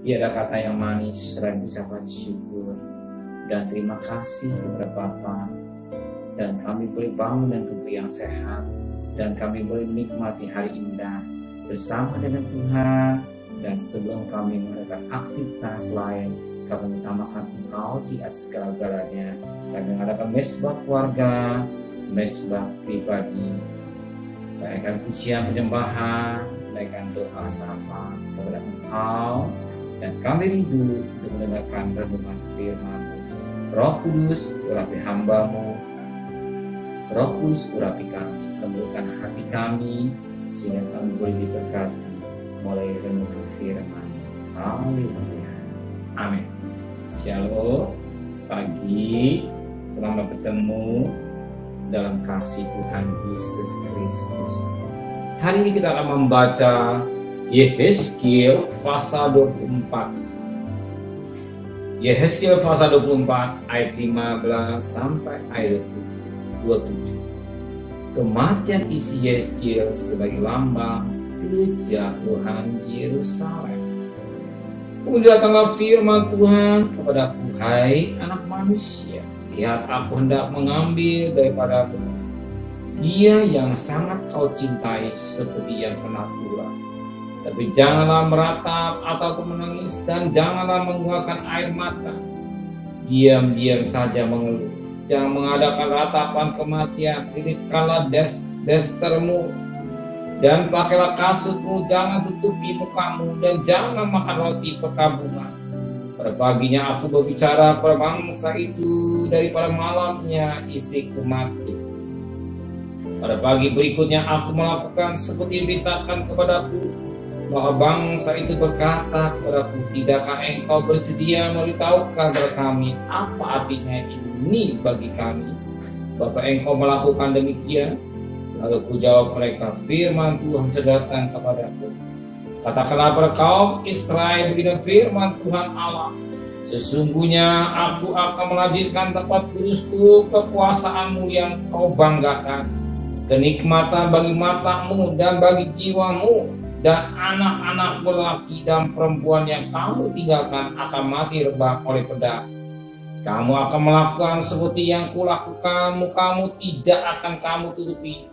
Tiada kata yang manis selain ucapan syukur dan terima kasih kepada Bapa. Dan kami boleh bangun dan tubuh yang sehat, dan kami boleh menikmati hari indah bersama dengan Tuhan. Dan sebelum kami mengadakan aktivitas lain, kami utamakan Engkau di atas segala-galanya. Kami mengadakan mesbah keluarga, mesbah pribadi, menaikkan pujian penyembahan, menaikkan doa syafaat kepada Engkau, dan kami rindu untuk mendengarkan renungan firman-Mu. Roh Kudus, urapi hamba-Mu. Roh Kudus, urapi kami, lembutkan hati kami, sehingga kami boleh diberkati mulai renungan firman. Haleluya. Amin. Shalom. Pagi, selamat bertemu dalam kasih Tuhan Yesus Kristus. Hari ini kita akan membaca Yehezkiel pasal 24. Yehezkiel pasal 24 ayat 15 sampai ayat 27. Kematian isi Yehezkiel sebagai lambang kejatuhan Yerusalem. Kemudian datanglah firman Tuhan kepadaku, hai anak manusia, lihat aku hendak mengambil daripadamu dia yang sangat kau cintai seperti yang kena tulah. Tapi janganlah meratap ataupun menangis, dan janganlah mengeluarkan air mata. Diam-diam saja mengeluh. Jangan mengadakan ratapan kematian. Lilitkanlah destermu dan pakailah kasutmu. Jangan tutupi mukamu dan jangan makan roti perkabungan. Pada paginya aku berbicara pada bangsa itu, daripada malamnya istriku mati. Pada pagi berikutnya aku melakukan seperti yang diberitakan kepadaku, bahwa bangsa itu berkata kepadaku, tidakkah engkau bersedia memberitahukan kepada kami apa artinya ini bagi kami, bahwa engkau melakukan demikian? Lalu ku jawab mereka, firman Tuhan sedang kepadaku, katakanlah kepada kaum Israel, begini firman Tuhan Allah, sesungguhnya aku akan menajiskan tempat kudusku, kekuasaanmu yang kau banggakan, kenikmatan bagi matamu dan bagi jiwamu, dan anak-anak lelaki dan perempuan yang kamu tinggalkan akan mati rebah oleh pedang. Kamu akan melakukan seperti yang kulakukan, mukamu tidak akan kamu tutupi,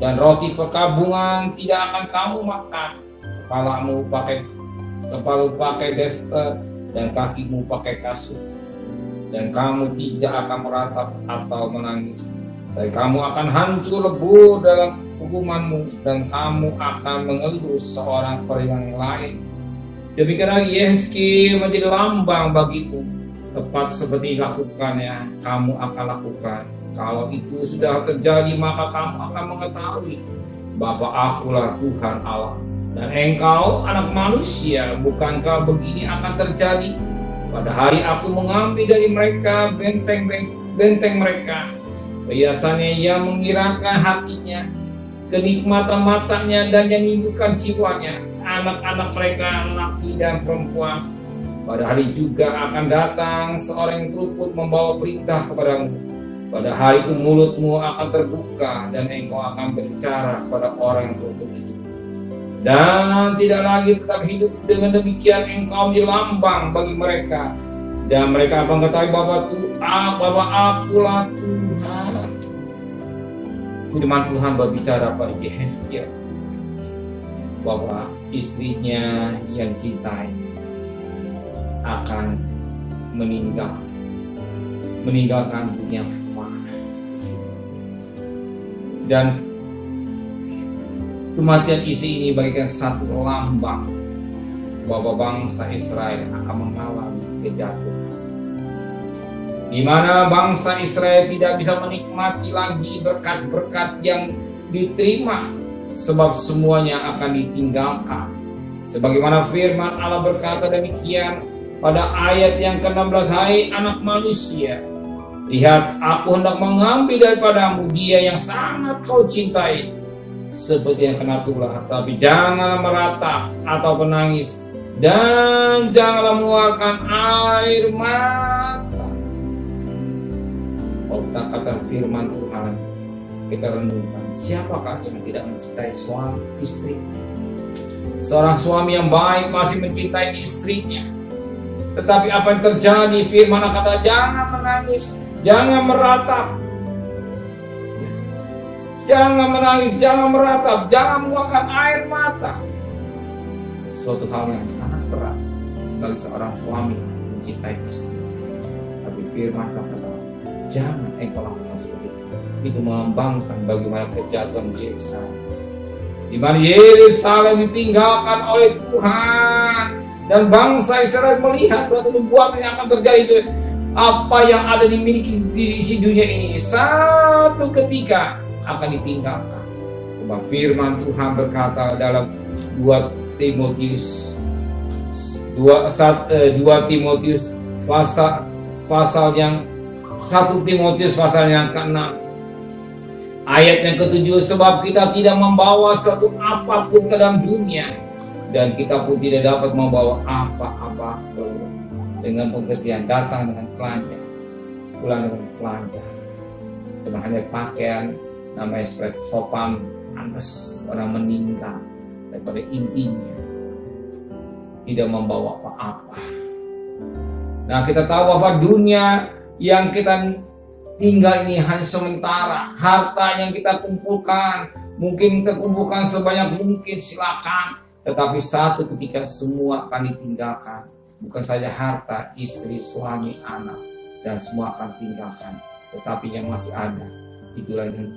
dan roti perkabungan tidak akan kamu makan. Kepalamu pakai dester, dan kakimu pakai kasut, dan kamu tidak akan meratap atau menangis. Dan kamu akan hancur lebur dalam hukumanmu, dan kamu akan mengeluh seorang per yang lain. Demikianlah Yehezkiel menjadi lambang bagimu, tepat seperti lakukannya kamu akan lakukan. Kalau itu sudah terjadi, maka kamu akan mengetahui bahwa akulah Tuhan Allah. Dan engkau anak manusia, bukankah begini akan terjadi pada hari aku mengambil dari mereka benteng mereka, perhiasannya yang menggerakkan hatinya, kenikmatan matanya dan yang merindukan jiwanya, anak-anak mereka laki dan perempuan. Pada hari juga akan datang seorang yang terluput membawa perintah kepadamu. Pada hari itu mulutmu akan terbuka dan engkau akan berbicara kepada orang yang terluput itu. Dan tidak lagi tetap hidup. Dengan demikian engkau menjadi lambang bagi mereka, dan mereka akan mengetahui bahwa akulah Tuhan. Firman Tuhan berbicara pada Yehezkiel bahwa istrinya yang cintai akan meninggalkan dunia fana, dan kematian istri ini bagaikan satu lambang bahwa bangsa Israel akan mengalami kejatuhan, di mana bangsa Israel tidak bisa menikmati lagi berkat-berkat yang diterima, sebab semuanya akan ditinggalkan. Sebagaimana firman Allah berkata demikian pada ayat yang ke-16, hai anak manusia, lihat aku hendak mengambil daripadamu dia yang sangat kau cintai, seperti yang kena tulah. Tapi janganlah meratap atau menangis, dan janganlah mengeluarkan air mata. Kalau kita katakan firman Tuhan, kita renungkan, siapakah yang tidak mencintai suami istri? Seorang suami yang baik masih mencintai istrinya. Tetapi apa yang terjadi? Firman kata, jangan menangis, jangan meratap. Jangan menangis, jangan meratap, jangan mengeluarkan air mata. Suatu hal yang sangat berat bagi seorang suami mencintai istri. Tapi firman kata, jangan engkau lakukan seperti itu. Itu melambangkan bagaimana kejatuhan Yerusalem, di mana Yerusalem ditinggalkan oleh Tuhan, dan bangsa Israel melihat suatu nubuatan yang akan terjadi itu. Apa yang ada dimiliki di isi dunia ini satu ketika akan ditinggalkan. Sebab firman Tuhan berkata dalam 2 Timotius pasal yang 1 Timotius pasal yang ke-6 ayat yang ke-7, sebab kita tidak membawa suatu apapun ke dalam dunia, dan kita pun tidak dapat membawa apa-apa keluar. Dengan pengertian, datang dengan telanjang, pulang dengan telanjang, cuma hanya pakaian namanya supaya sopan, pantas orang meninggal, daripada intinya tidak membawa apa-apa. Nah, kita tahu bahwa dunia yang kita tinggal ini hanya sementara. Harta yang kita kumpulkan, mungkin kita kumpulkan sebanyak mungkin, silakan. Tetapi satu ketika semua akan ditinggalkan. Bukan saja harta, istri, suami, anak, dan semua akan tinggalkan. Tetapi yang masih ada, itulah yang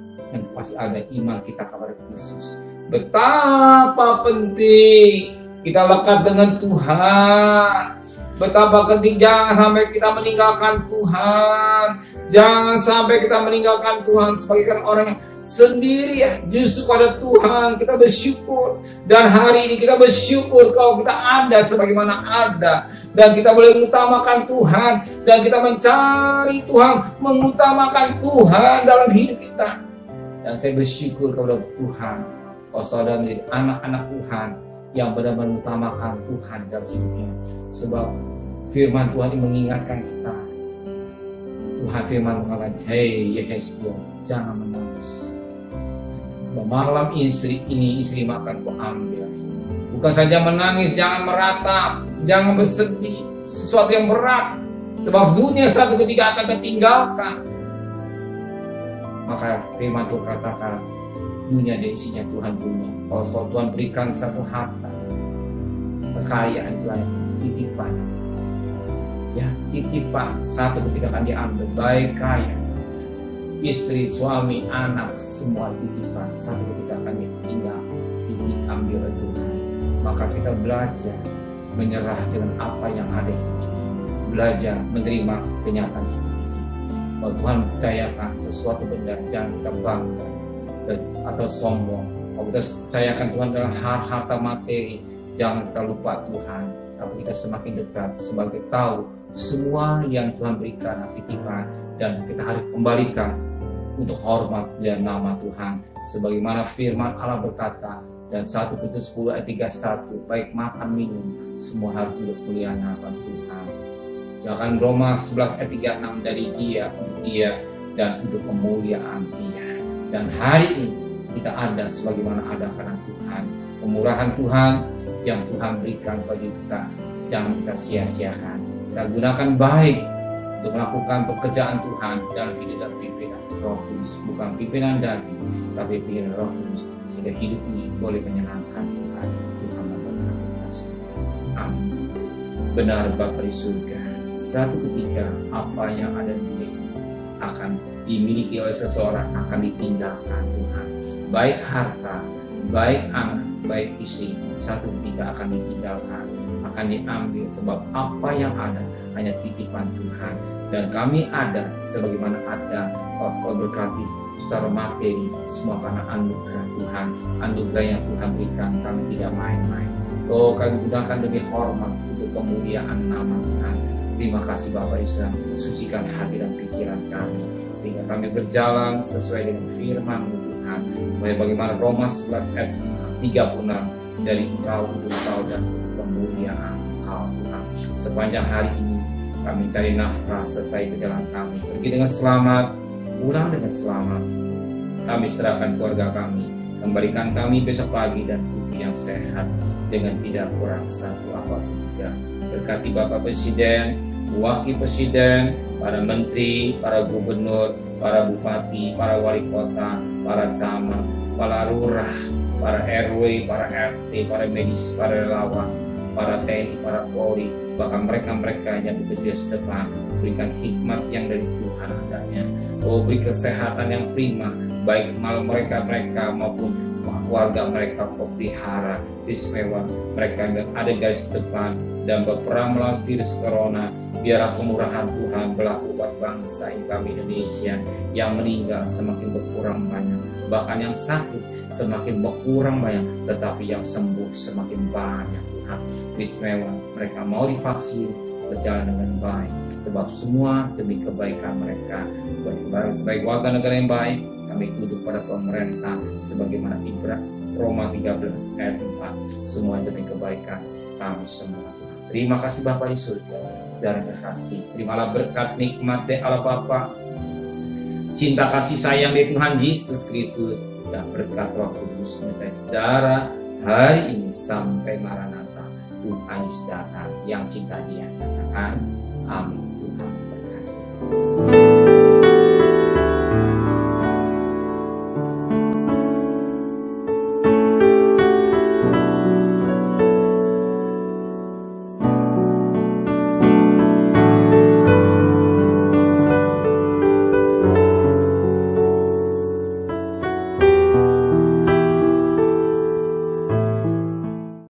pasti ada, iman kita kepada Yesus. Betapa penting kita lekat dengan Tuhan. Betapa penting, jangan sampai kita meninggalkan Tuhan. Jangan sampai kita meninggalkan Tuhan sebagai orang yang sendirian. Justru pada Tuhan kita bersyukur. Dan hari ini kita bersyukur kalau kita ada sebagaimana ada. Dan kita boleh mengutamakan Tuhan. Dan kita mencari Tuhan, mengutamakan Tuhan dalam hidup kita. Dan saya bersyukur kepada Tuhan, kalau saudara menjadi anak-anak Tuhan yang benar-benar mengutamakan Tuhan dalam hidupnya. Sebab firman Tuhan ini mengingatkan kita. Tuhan firman mengatakan, hei Yehezkiel, jangan menangis. Malam istri makan kau ambil. Bukan saja menangis, jangan meratap, jangan bersedih, sesuatu yang berat. Sebab dunia satu ketika akan tertinggalkan. Maka firman Tuhan katakan, dunia dan isinya Tuhan punya. Kalau Tuhan berikan satu harta, kekayaan Tuhan, titipan. Ya, titipan satu ketika akan diambil, baik kaya, istri, suami, anak, semua titipan satu ketika akan ditinggal, diambil oleh Tuhan. Maka kita belajar menyerah dengan apa yang ada ini, belajar menerima kenyataan ini. Kalau Tuhan percayakan sesuatu benda, jangan kita bangga atau sombong. Kalau kita percayakan Tuhan dalam harta materi, jangan kita lupa Tuhan, tapi kita semakin dekat sebagai tahu semua yang Tuhan berikan titipan, dan kita harus kembalikan untuk hormat dan nama Tuhan. Sebagaimana firman Allah berkata, dan 1 Petrus 10 ayat 31, baik makan minum semua harus untuk kemuliaan nama Tuhan. Jangan Roma 11 ayat 36, dari Dia, untuk Dia, dan untuk kemuliaan Dia. Dan hari ini kita ada sebagaimana ada karena Tuhan. Kemurahan Tuhan yang Tuhan berikan bagi kita, jangan kita sia-siakan. Kita gunakan baik untuk melakukan pekerjaan Tuhan dalam hidup dan pimpinan Roh Kudus. Bukan pimpinan daging, tapi pimpinan Roh Kudus, sehingga hidup ini boleh menyenangkan Tuhan. Tuhan memberkati kita. Amin. Benar Bapa di surga, satu ketika apa yang ada di dunia ini akan dimiliki oleh seseorang, akan ditinggalkan Tuhan. Baik harta, baik anak, baik istri, satu ketika akan ditinggalkan, akan diambil. Sebab apa yang ada hanya titipan Tuhan. Dan kami ada sebagaimana ada, berkati secara materi, semua karena anugerah Tuhan. Anugerah yang Tuhan berikan, kami tidak main-main. Oh, kami gunakan demi hormat untuk kemuliaan nama Tuhan. Terima kasih Bapak Yesus, sucikan hati dan pikiran kami, sehingga kami berjalan sesuai dengan firman Tuhan. Bagaimana Roma 11 ayat 36, dari Engkau, untuk Engkau, dan untuk kemuliaan Engkau Tuhan. Sepanjang hari ini kami cari nafkah, sertai perjalanan kami. Pergi dengan selamat, pulang dengan selamat. Kami serahkan keluarga kami Kembalikan kami besok pagi dan tubuh yang sehat dengan tidak kurang satu apapun juga. Berkati Bapak Presiden, Wakil Presiden, para menteri, para gubernur, para bupati, para wali kota, para camat, para lurah, para RW, para RT, para medis, para relawan, para TNI, para Polri, bahkan mereka-mereka yang bekerja sedepan, berikan hikmat yang dari Tuhan adanya. Oh, beri kesehatan yang prima, baik mereka maupun keluarga mereka kau pelihara istimewa, mereka yang ada garis depan dan berperang melawan virus corona. Biarlah kemurahan Tuhan berlaku buat bangsa kami Indonesia, yang meninggal semakin berkurang banyak, bahkan yang sakit semakin berkurang banyak, tetapi yang sembuh semakin banyak. Tuhan, istimewa, mereka mau divaksin berjalan dengan baik, sebab semua demi kebaikan mereka. Sebagai warga negara yang baik, kami tunduk pada pemerintah sebagaimana Ibrah Roma 13 ayat 4, semua demi kebaikan kami semua. Terima kasih Bapa di surga, saudara kasih. Terimalah berkat nikmat dari Allah Bapa, cinta kasih sayang dari Tuhan Yesus Kristus, dan berkat Roh Kudus menyertai saudara hari ini sampai Maranatha. Tuhan Yesus datang, yang cinta Dia katakan amin. Tuhan berkati.